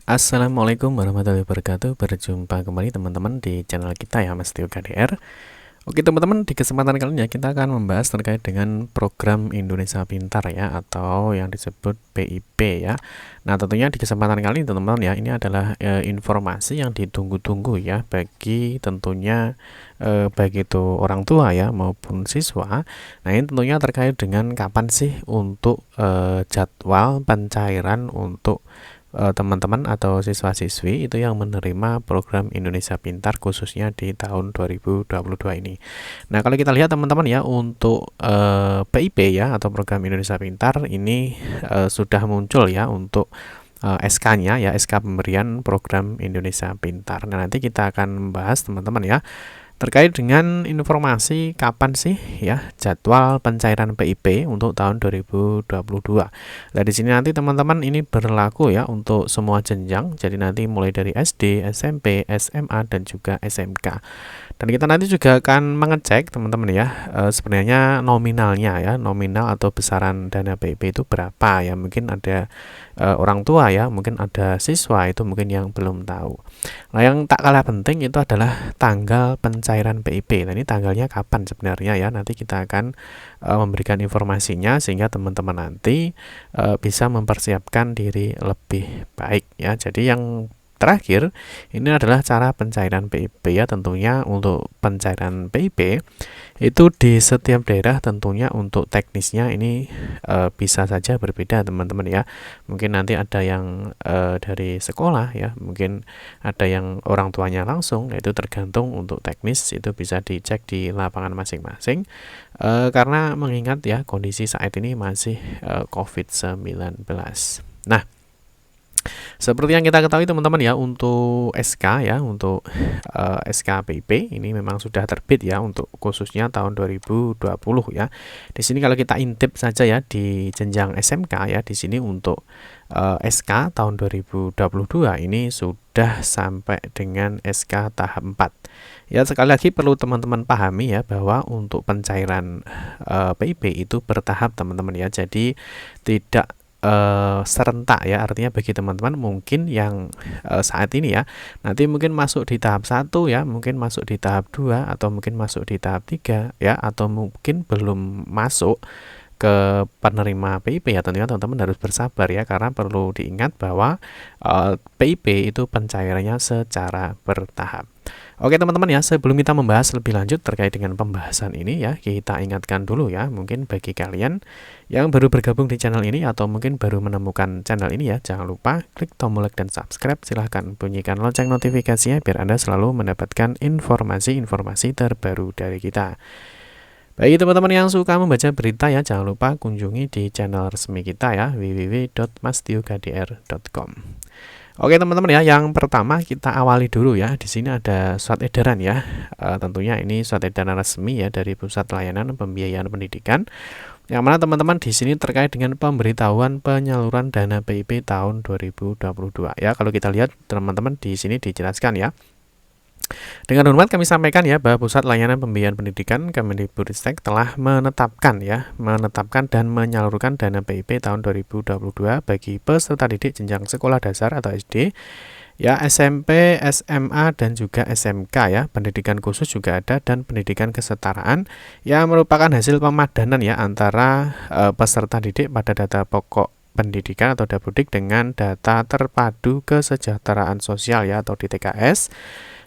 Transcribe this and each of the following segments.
Assalamualaikum warahmatullahi wabarakatuh. Berjumpa kembali teman-teman di channel kita ya, Mas Tio KDR. Oke teman-teman, di kesempatan kali ini ya kita akan membahas terkait dengan program Indonesia Pintar ya, atau yang disebut PIP ya. Nah tentunya di kesempatan kali ini teman-teman ya, ini adalah informasi yang ditunggu-tunggu ya, bagi tentunya baik itu orang tua ya maupun siswa. Nah ini tentunya terkait dengan kapan sih untuk jadwal pencairan untuk teman-teman atau siswa-siswi itu yang menerima program Indonesia Pintar khususnya di tahun 2022 ini. Nah, kalau kita lihat teman-teman ya, untuk PIP ya atau program Indonesia Pintar ini sudah muncul ya untuk SK-nya ya, SK pemberian program Indonesia Pintar. Nah, nanti kita akan membahas teman-teman ya terkait dengan informasi kapan sih ya jadwal pencairan PIP untuk tahun 2022. Nah, di sini nanti teman-teman ini berlaku ya untuk semua jenjang. Jadi nanti mulai dari SD, SMP, SMA dan juga SMK. Dan kita nanti juga akan mengecek teman-teman ya, sebenarnya nominalnya ya, nominal atau besaran dana PIP itu berapa ya. Mungkin ada orang tua ya, mungkin ada siswa itu mungkin yang belum tahu. Nah, yang tak kalah penting itu adalah tanggal pencairan PIP. Nah, ini tanggalnya kapan sebenarnya ya? Nanti kita akan memberikan informasinya sehingga teman-teman nanti bisa mempersiapkan diri lebih baik ya. Jadi yang terakhir ini adalah cara pencairan PIP ya. Tentunya untuk pencairan PIP itu di setiap daerah tentunya untuk teknisnya ini bisa saja berbeda teman-teman ya. Mungkin nanti ada yang dari sekolah ya, mungkin ada yang orang tuanya langsung. Itu tergantung untuk teknis, itu bisa dicek di lapangan masing-masing. Karena mengingat ya kondisi saat ini masih COVID-19. Nah, seperti yang kita ketahui teman-teman ya, untuk SK ya, untuk SK PIP ini memang sudah terbit ya untuk khususnya tahun 2020 ya. Di sini kalau kita intip saja ya di jenjang SMK ya, di sini untuk SK tahun 2022 ini sudah sampai dengan SK tahap 4. Ya, sekali lagi perlu teman-teman pahami ya bahwa untuk pencairan PIP itu bertahap teman-teman ya. Jadi tidak serentak ya, artinya bagi teman-teman mungkin yang saat ini ya, nanti mungkin masuk di tahap 1 ya, mungkin masuk di tahap 2 atau mungkin masuk di tahap 3 ya, atau mungkin belum masuk ke penerima PIP ya. Tentunya teman-teman harus bersabar ya, karena perlu diingat bahwa PIP itu pencairannya secara bertahap. Oke teman-teman ya, sebelum kita membahas lebih lanjut terkait dengan pembahasan ini ya, kita ingatkan dulu ya, mungkin bagi kalian yang baru bergabung di channel ini atau mungkin baru menemukan channel ini ya, jangan lupa klik tombol like dan subscribe, silahkan bunyikan lonceng notifikasinya biar Anda selalu mendapatkan informasi-informasi terbaru dari kita. Bagi teman-teman yang suka membaca berita ya, jangan lupa kunjungi di channel resmi kita ya, www.mastiokdr.com. Oke teman-teman ya, yang pertama kita awali dulu ya. Di sini ada surat edaran ya. Tentunya ini surat edaran resmi ya dari Pusat Layanan Pembiayaan Pendidikan. Yang mana teman-teman di sini terkait dengan pemberitahuan penyaluran dana PIP tahun 2022 ya. Kalau kita lihat teman-teman di sini dijelaskan ya. Dengan hormat kami sampaikan ya bahwa Pusat Layanan Pembiayaan Pendidikan Kemendikbudristek telah menetapkan dan menyalurkan dana PIP tahun 2022 bagi peserta didik jenjang sekolah dasar atau SD ya, SMP, SMA dan juga SMK ya. Pendidikan khusus juga ada dan pendidikan kesetaraan yang merupakan hasil pemadanan ya antara peserta didik pada data pokok pendidikan atau Dapodik dengan data terpadu kesejahteraan sosial ya atau DTKS,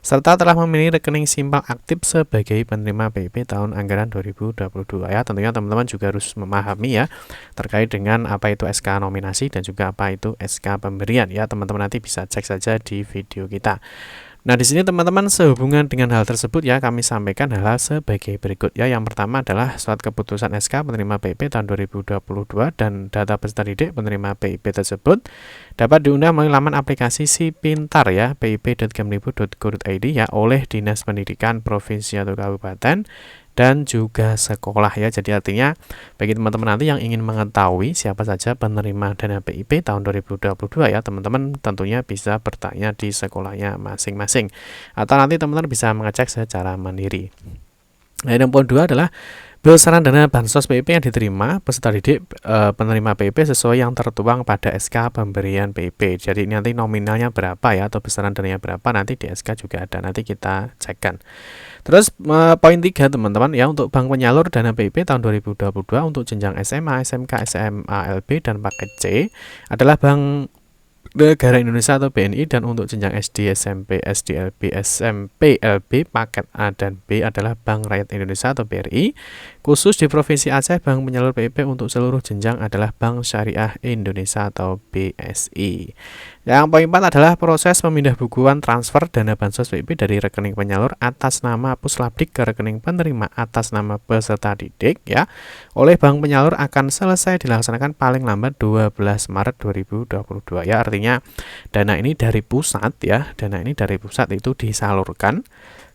serta telah memilih rekening simpang aktif sebagai penerima PIP tahun anggaran 2022 ya. Tentunya teman-teman juga harus memahami ya terkait dengan apa itu SK nominasi dan juga apa itu SK pemberian ya. Teman-teman nanti bisa cek saja di video kita. Nah, di sini teman-teman sehubungan dengan hal tersebut ya, kami sampaikan hal-hal sebagai berikut ya. Yang pertama adalah surat keputusan SK penerima PIP tahun 2022 dan data peserta didik penerima PIP tersebut dapat diunduh melalui laman aplikasi Si Pintar ya, pip.kemdikbud.go.id ya, oleh Dinas Pendidikan Provinsi atau Kabupaten dan juga sekolah ya. Jadi artinya bagi teman-teman nanti yang ingin mengetahui siapa saja penerima dana PIP tahun 2022 ya, teman-teman tentunya bisa bertanya di sekolahnya masing-masing atau nanti teman-teman bisa mengecek secara mandiri. Nah, yang poin 2 adalah Besaran dana bansos PIP yang diterima peserta didik penerima PIP sesuai yang tertuang pada SK pemberian PIP. Jadi nanti nominalnya berapa ya, atau besaran dananya berapa, nanti di SK juga ada, nanti kita cekkan. Terus poin 3 teman-teman ya, untuk bank penyalur dana PIP tahun 2022 untuk jenjang SMA, SMK, SMA, LB dan paket C adalah Bank Negara Indonesia atau BNI, dan untuk jenjang SD, SMP, SDLB, SMP, LB, paket A dan B adalah Bank Rakyat Indonesia atau BRI. Khusus di Provinsi Aceh, bank penyalur PIP untuk seluruh jenjang adalah Bank Syariah Indonesia atau BSI. Yang poin 4 adalah proses pemindah bukuan transfer dana bansos PIP dari rekening penyalur atas nama Puslabdik ke rekening penerima atas nama peserta didik ya oleh bank penyalur akan selesai dilaksanakan paling lambat 12 Maret 2022 ya. Artinya dana ini dari pusat ya, dana ini dari pusat itu disalurkan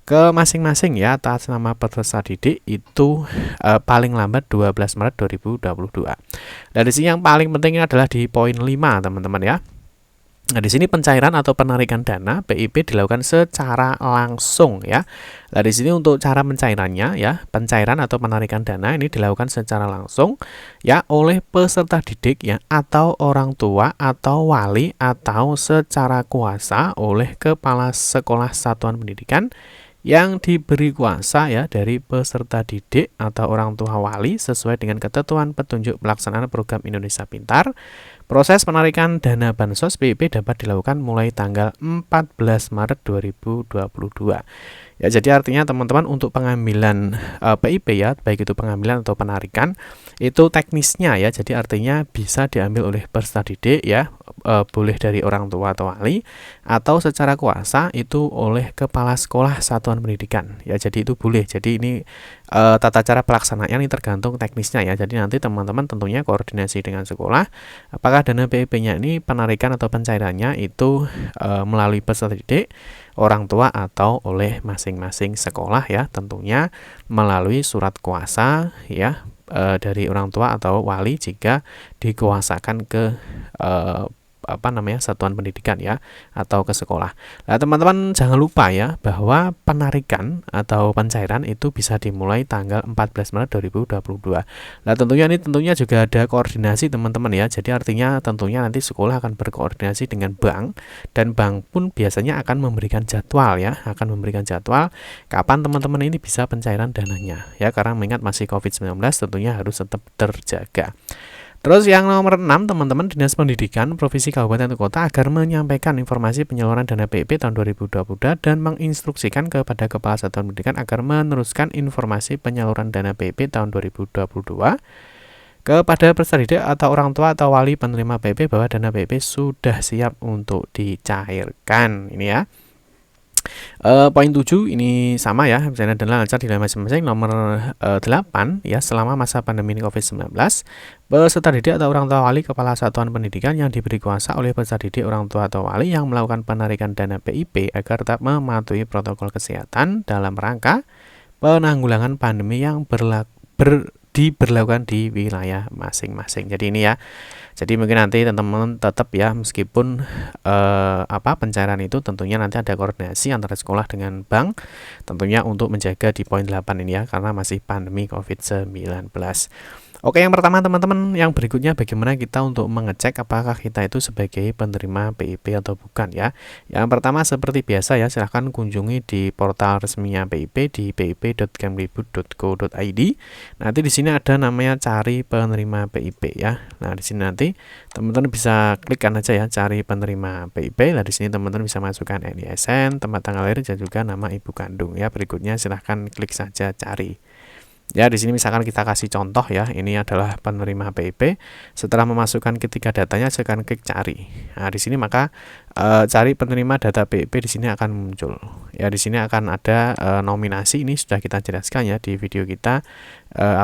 ke masing-masing ya atas nama peserta didik itu paling lambat 12 Maret 2022. Dan di sini yang paling penting adalah di poin 5 teman-teman ya. Nah, di sini pencairan atau penarikan dana PIP dilakukan secara langsung ya. Nah, di sini untuk cara pencairannya ya, pencairan atau penarikan dana ini dilakukan secara langsung ya oleh peserta didik ya, atau orang tua atau wali, atau secara kuasa oleh kepala sekolah satuan pendidikan yang diberi kuasa ya dari peserta didik atau orang tua wali sesuai dengan ketentuan petunjuk pelaksanaan program Indonesia Pintar. Proses penarikan dana bansos PIP dapat dilakukan mulai tanggal 14 Maret 2022. Ya, jadi artinya teman-teman untuk pengambilan PIP ya, baik itu pengambilan atau penarikan, itu teknisnya ya. Jadi artinya bisa diambil oleh peserta didik ya, boleh dari orang tua atau wali, atau secara kuasa itu oleh kepala sekolah satuan pendidikan. Ya, jadi itu boleh. Jadi ini tata cara pelaksanaan ini tergantung teknisnya ya. Jadi nanti teman-teman tentunya koordinasi dengan sekolah apakah dana PIP-nya ini penarikan atau pencairannya itu melalui peserta didik, orang tua, atau oleh masing-masing sekolah ya, tentunya melalui surat kuasa ya dari orang tua atau wali jika dikuasakan ke satuan pendidikan ya, atau ke sekolah. Nah, teman-teman jangan lupa ya bahwa penarikan atau pencairan itu bisa dimulai tanggal 14 Maret 2022. Nah, tentunya juga ada koordinasi teman-teman ya. Jadi artinya tentunya nanti sekolah akan berkoordinasi dengan bank, dan bank pun biasanya akan memberikan jadwal ya, kapan teman-teman ini bisa pencairan dananya ya, karena mengingat masih COVID-19 tentunya harus tetap terjaga. Terus yang nomor 6 teman-teman, Dinas Pendidikan Provinsi Kabupaten atau Kota agar menyampaikan informasi penyaluran dana PIP tahun 2022 dan menginstruksikan kepada Kepala Satuan Pendidikan agar meneruskan informasi penyaluran dana PIP tahun 2022 kepada peserta didik atau orang tua atau wali penerima PIP bahwa dana PIP sudah siap untuk dicairkan. Ini ya. Poin 7 ini sama ya, bencana dan lancar di masing-masing. Nomor 8 ya, selama masa pandemi COVID-19 peserta didik atau orang tua wali kepala satuan pendidikan yang diberi kuasa oleh peserta didik, orang tua atau wali yang melakukan penarikan dana PIP agar tetap mematuhi protokol kesehatan dalam rangka penanggulangan pandemi yang diberlakukan di wilayah masing-masing. Jadi ini ya. Jadi mungkin nanti teman-teman tetap ya, meskipun pencairan itu tentunya nanti ada koordinasi antara sekolah dengan bank, tentunya untuk menjaga di poin 8 ini ya, karena masih pandemi COVID-19. Oke, yang pertama teman-teman, yang berikutnya bagaimana kita untuk mengecek apakah kita itu sebagai penerima PIP atau bukan ya. Yang pertama seperti biasa ya, silahkan kunjungi di portal resminya PIP di pip.kemdikbud.go.id. Nanti di sini ada namanya cari penerima PIP ya. Nah, di sini nanti teman-teman bisa klikkan aja ya, cari penerima PIP. Nah, di sini teman-teman bisa masukkan NISN, tempat tanggal lahir, dan juga nama ibu kandung ya. Berikutnya silahkan klik saja cari. Ya, di sini misalkan kita kasih contoh ya, ini adalah penerima PIP. Setelah memasukkan ketiga datanya, silakan klik cari. Nah, di sini maka cari penerima data PIP di sini akan muncul. Ya, di sini akan ada nominasi, ini sudah kita jelaskan ya di video kita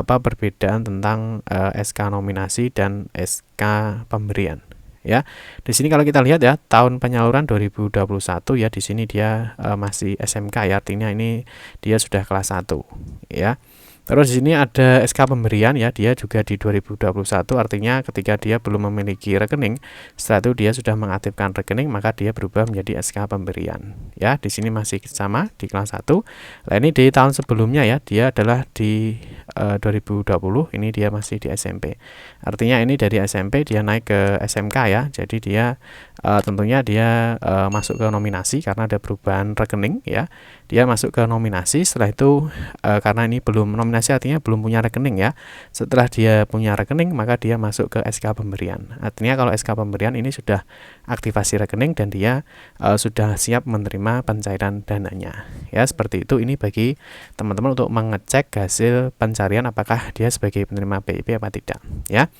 perbedaan tentang SK nominasi dan SK pemberian. Ya, di sini kalau kita lihat ya, tahun penyaluran 2021 ya, di sini dia masih SMK ya, artinya ini dia sudah kelas 1 ya. Terus di sini ada SK pemberian ya, dia juga di 2021, artinya ketika dia belum memiliki rekening, setelah itu dia sudah mengaktifkan rekening, maka dia berubah menjadi SK pemberian. Ya, di sini masih sama di kelas 1. Nah, ini di tahun sebelumnya ya, dia adalah di 2020 ini dia masih di SMP. Artinya ini dari SMP dia naik ke SMK ya. Jadi dia tentunya dia masuk ke nominasi karena ada perubahan rekening ya. Dia masuk ke nominasi, setelah itu karena ini belum nominasi artinya belum punya rekening ya. Setelah dia punya rekening maka dia masuk ke SK pemberian. Artinya kalau SK pemberian ini sudah aktivasi rekening dan dia sudah siap menerima pencairan dananya. Ya, seperti itu. Ini bagi teman-teman untuk mengecek hasil pencarian apakah dia sebagai penerima PIP apa tidak ya.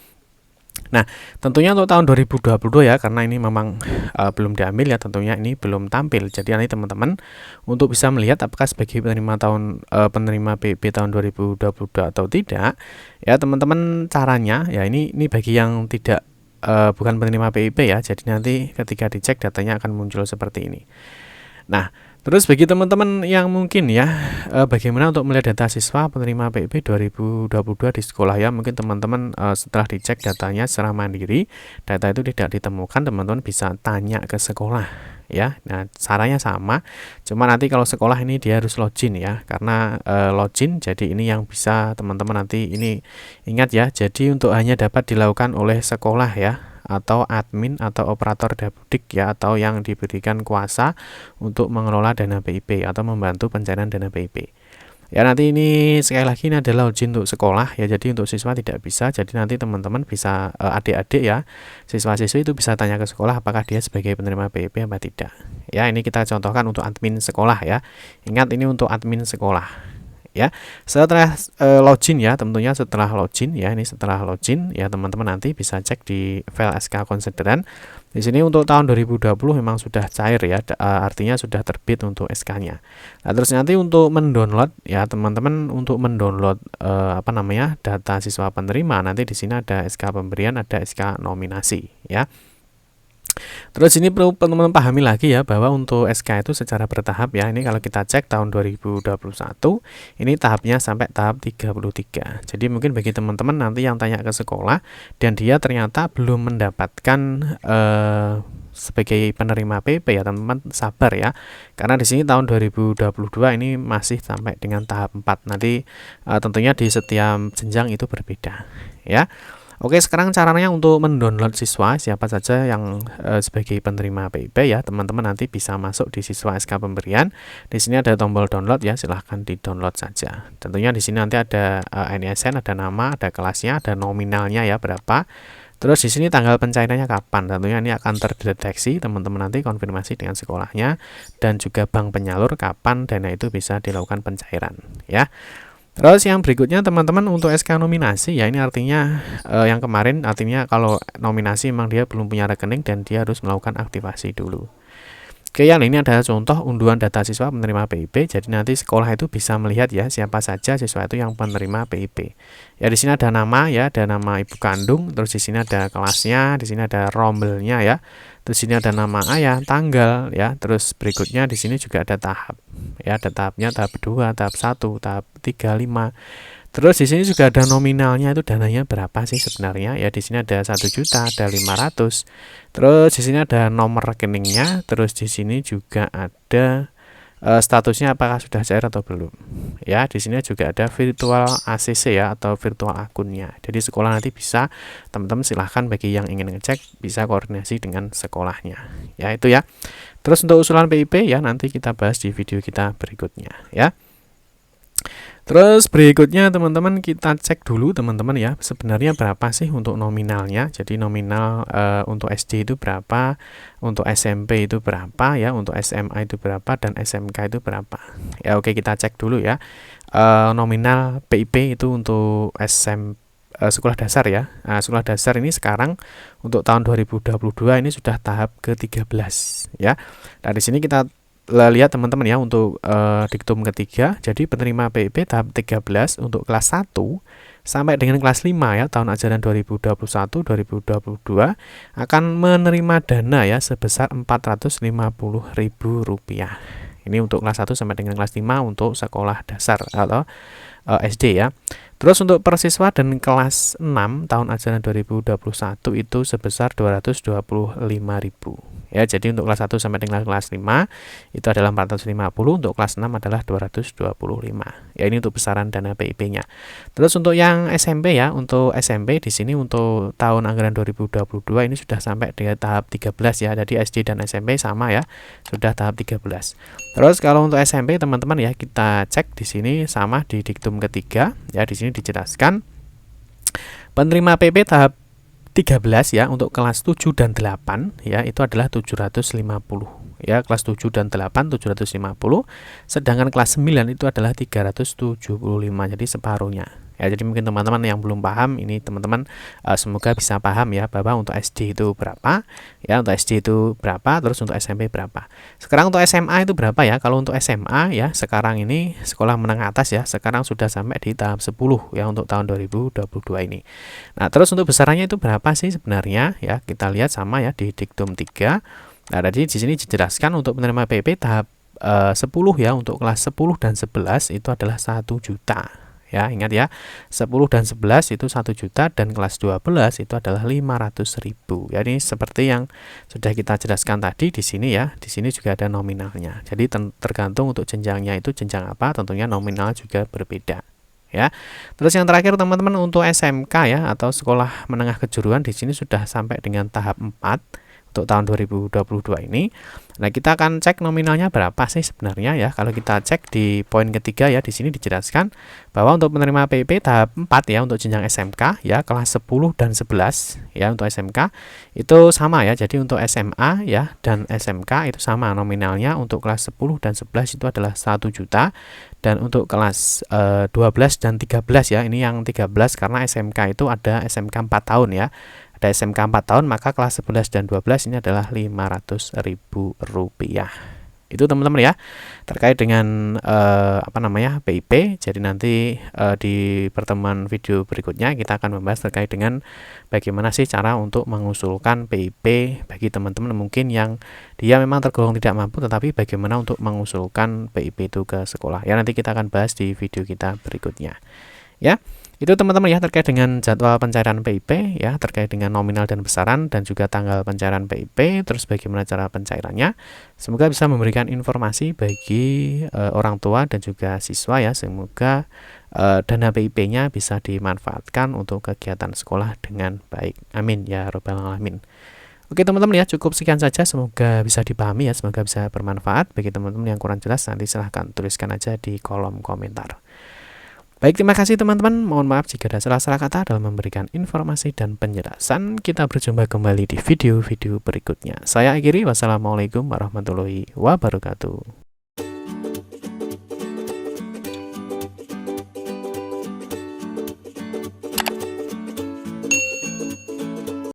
Nah, tentunya untuk tahun 2022 ya, karena ini memang belum diambil ya, tentunya ini belum tampil. Jadi nanti teman-teman untuk bisa melihat apakah sebagai penerima PIP tahun 2022 atau tidak, ya teman-teman caranya ya ini bagi yang tidak bukan penerima PIP ya. Jadi nanti ketika dicek datanya akan muncul seperti ini. Nah, terus bagi teman-teman yang mungkin ya bagaimana untuk melihat data siswa penerima PIP 2022 di sekolah ya, mungkin teman-teman setelah dicek datanya secara mandiri, data itu tidak ditemukan, teman-teman bisa tanya ke sekolah ya. Nah, caranya sama, cuma nanti kalau sekolah ini dia harus login ya, karena login jadi ini yang bisa teman-teman nanti ini ingat ya, jadi untuk hanya dapat dilakukan oleh sekolah ya, atau admin atau operator dapudik ya, atau yang diberikan kuasa untuk mengelola dana PIP atau membantu pencairan dana PIP. Ya, nanti ini sekali lagi ini adalah ujian untuk sekolah ya, jadi untuk siswa tidak bisa. Jadi nanti teman-teman bisa adik-adik ya, siswa-siswi itu bisa tanya ke sekolah apakah dia sebagai penerima PIP apa tidak. Ya, ini kita contohkan untuk admin sekolah ya. Ingat ini untuk admin sekolah. Ya, setelah login ya, tentunya setelah login ya, ini setelah login ya teman-teman nanti bisa cek di file SK konsideran. Di sini untuk tahun 2020 memang sudah cair ya, artinya sudah terbit untuk SK-nya. Nah, terus nanti untuk mendownload ya teman-teman, untuk mendownload data siswa penerima, nanti di sini ada SK pemberian, ada SK nominasi ya. Terus ini perlu teman-teman pahami lagi ya, bahwa untuk SK itu secara bertahap ya. Ini kalau kita cek tahun 2021 ini tahapnya sampai tahap 33. Jadi mungkin bagi teman-teman nanti yang tanya ke sekolah dan dia ternyata belum mendapatkan sebagai penerima PIP ya, teman-teman sabar ya. Karena di sini tahun 2022 ini masih sampai dengan tahap 4. Nanti tentunya di setiap jenjang itu berbeda ya. Oke, sekarang caranya untuk mendownload siswa siapa saja yang sebagai penerima PIP ya, teman-teman nanti bisa masuk di siswa SK pemberian. Di sini ada tombol download ya, silahkan di-download saja. Tentunya di sini nanti ada NISN, ada nama, ada kelasnya, ada nominalnya ya berapa. Terus di sini tanggal pencairannya kapan. Tentunya ini akan terdeteksi, teman-teman nanti konfirmasi dengan sekolahnya dan juga bank penyalur kapan dana itu bisa dilakukan pencairan ya. Terus yang berikutnya teman-teman untuk SK nominasi ya, ini artinya yang kemarin artinya kalau nominasi memang dia belum punya rekening dan dia harus melakukan aktivasi dulu. Oke, yang ini adalah contoh unduhan data siswa penerima PIP. Jadi nanti sekolah itu bisa melihat ya siapa saja siswa itu yang penerima PIP. Ya, di sini ada nama ya, ada nama ibu kandung, terus di sini ada kelasnya, di sini ada rombelnya ya. Terus sini ada nama ayah, tanggal ya. Terus berikutnya di sini juga ada tahap. Ya, ada tahapnya, tahap 2, tahap 1, tahap 3, 5. Terus di sini juga ada nominalnya, itu dananya berapa sih sebenarnya? Ya, di sini ada 1 juta, ada 500. Terus di sini ada nomor rekeningnya, terus di sini juga ada statusnya apakah sudah cair atau belum. Ya, di sini juga ada virtual ACC ya, atau virtual akunnya. Jadi sekolah nanti bisa, teman-teman silahkan bagi yang ingin ngecek bisa koordinasi dengan sekolahnya. Ya, itu ya. Terus untuk usulan PIP ya nanti kita bahas di video kita berikutnya ya. Terus berikutnya teman-teman kita cek dulu teman-teman ya, sebenarnya berapa sih untuk nominalnya. Jadi nominal untuk SD itu berapa, untuk SMP itu berapa ya, untuk SMA itu berapa, dan SMK itu berapa. Ya, oke, kita cek dulu ya. Nominal PIP itu untuk sekolah dasar ya. Nah, sekolah dasar ini sekarang untuk tahun 2022 ini sudah tahap ke-13 ya. Nah, di sini kita lihat teman-teman ya untuk diktum ketiga. Jadi penerima PIP tahap 13 untuk kelas 1 sampai dengan kelas 5 ya, tahun ajaran 2021-2022 akan menerima dana ya sebesar Rp450.000. Ini untuk kelas 1 sampai dengan kelas 5 untuk sekolah dasar atau SD ya. Terus untuk per siswa dan kelas 6 tahun ajaran 2021 itu sebesar 225.000. Ya, jadi untuk kelas 1 sampai dengan kelas 5 itu adalah 450, untuk kelas 6 adalah 225. Ya, ini untuk besaran dana PIP-nya. Terus untuk yang SMP ya, untuk SMP di sini untuk tahun anggaran 2022 ini sudah sampai di tahap 13 ya. Jadi SD dan SMP sama ya, sudah tahap 13. Terus kalau untuk SMP teman-teman ya, kita cek di sini sama di diktum ketiga ya, di sini dijelaskan penerima PP tahap 13 ya untuk kelas 7 dan 8 ya itu adalah 750 ya, kelas 7 dan 8 750, sedangkan kelas 9 itu adalah 375, jadi separuhnya. Ya, jadi mungkin teman-teman yang belum paham ini teman-teman semoga bisa paham ya, bahwa untuk SD itu berapa ya, untuk SD itu berapa, terus untuk SMP berapa. Sekarang untuk SMA itu berapa ya? Kalau untuk SMA ya sekarang ini sekolah menengah atas ya, sekarang sudah sampai di tahap 10 ya untuk tahun 2022 ini. Nah, terus untuk besarannya itu berapa sih sebenarnya ya? Kita lihat sama ya di diktum 3. Nah, tadi di sini dijelaskan untuk penerima PP tahap 10 ya, untuk kelas 10 dan 11 itu adalah 1 juta. Ya, ingat ya, 10 dan 11 itu 1 juta dan kelas 12 itu adalah 500.000. Ya, ini seperti yang sudah kita jelaskan tadi di sini ya. Di sini juga ada nominalnya. Jadi tergantung untuk jenjangnya itu jenjang apa, tentunya nominal juga berbeda. Ya. Terus yang terakhir teman-teman untuk SMK ya atau sekolah menengah kejuruan di sini sudah sampai dengan tahap 4 untuk tahun 2022 ini. Nah, kita akan cek nominalnya berapa sih sebenarnya ya. Kalau kita cek di poin ketiga ya, di sini dijelaskan bahwa untuk penerima PIP tahap 4 ya untuk jenjang SMK ya kelas 10 dan 11 ya untuk SMK itu sama ya. Jadi untuk SMA ya dan SMK itu sama nominalnya, untuk kelas 10 dan 11 itu adalah 1 juta, dan untuk kelas 12 dan 13 ya, ini yang 13 karena SMK itu ada SMK 4 tahun ya. Ada SMK 4 tahun, maka kelas 11 dan 12 ini adalah Rp500.000. Itu teman-teman ya terkait dengan PIP. Jadi nanti di pertemuan video berikutnya kita akan membahas terkait dengan bagaimana sih cara untuk mengusulkan PIP bagi teman-teman mungkin yang dia memang tergolong tidak mampu, tetapi bagaimana untuk mengusulkan PIP itu ke sekolah. Ya, nanti kita akan bahas di video kita berikutnya. Ya, itu teman-teman ya terkait dengan jadwal pencairan PIP ya, terkait dengan nominal dan besaran dan juga tanggal pencairan PIP, terus bagaimana cara pencairannya. Semoga bisa memberikan informasi bagi orang tua dan juga siswa ya. Semoga dana PIP-nya bisa dimanfaatkan untuk kegiatan sekolah dengan baik. Amin ya robbal alamin. Oke teman-teman ya, cukup sekian saja, semoga bisa dipahami ya, semoga bisa bermanfaat. Bagi teman-teman yang kurang jelas nanti silahkan tuliskan aja di kolom komentar. Baik, terima kasih teman-teman. Mohon maaf jika ada salah-salah kata dalam memberikan informasi dan penjelasan. Kita berjumpa kembali di video-video berikutnya. Saya akhiri, wassalamualaikum warahmatullahi wabarakatuh.